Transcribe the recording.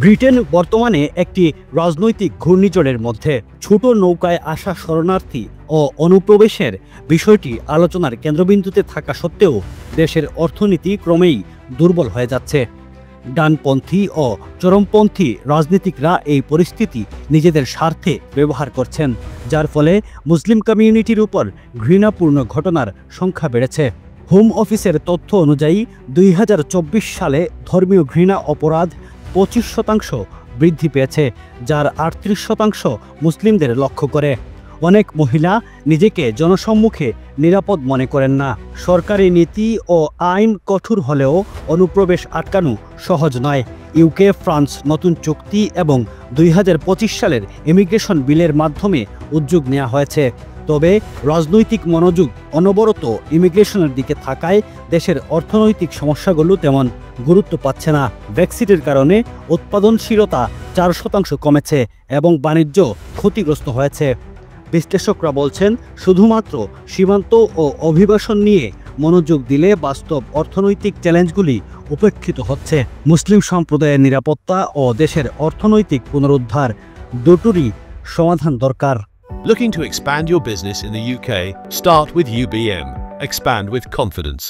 Britain বর্তমানে একটি রাজনৈতিক ঘূর্ণিঝড়ের মধ্যে। ছোট নৌকায় আসা শরণার্থী ও অনুপ্রবেশের বিষয়টি আলোচনার কেন্দ্রবিন্দুতে থাকা সত্ত্বেও দেশের অর্থনীতি ক্রমেই দুর্বল হয়ে যাচ্ছে। ডানপন্থী ও চরমপন্থী রাজনীতিকরা এই পরিস্থিতি নিজেদের স্বার্থে ব্যবহার করছেন, যার ফলে মুসলিম কমিউনিটির উপর ঘৃণাপূর্ণ ঘটনার সংখ্যা বেড়েছে। হোম অফিসের তথ্য অনুযায়ী 2024 সালে ধর্মীয় ঘৃণা অপরাধ 25% বৃদ্ধি পেয়েছে, যার 38% মুসলিমদের লক্ষ্য করে। অনেক মহিলা নিজেকে জনসম্মুখে নিরাপদ মনে করেন না। সরকারি নীতি ও আইন কঠোর হলেও অনুপ্রবেশ আটকানো সহজ নয়। ইউকে ফ্রান্স নতুন চুক্তি এবং 2025 সালের ইমিগ্রেশন বিলের মাধ্যমে উদ্যোগ নেওয়া হয়েছে। তবে রাজনৈতিক মনোযোগ অনবরত ইমিগ্রেশনের দিকে থাকায় দেশের অর্থনৈতিক সমস্যাগুলো তেমন গুরুত্ব পাচ্ছে না। ব্রেক্সিটের কারণে উৎপাদনশীলতা 4% কমেছে এবং বাণিজ্য ক্ষতিগ্রস্ত হয়েছে। বিশ্লেষকরা বলছেন, শুধুমাত্র সীমান্ত ও অভিবাসন নিয়ে মনোযোগ দিলে বাস্তব অর্থনৈতিক চ্যালেঞ্জগুলি উপেক্ষিত হচ্ছে। মুসলিম সম্প্রদায়ের নিরাপত্তা ও দেশের অর্থনৈতিক পুনরুদ্ধার দুটোরই সমাধান দরকার। Looking to expand your business in the UK? Start with UBM. Expand with confidence.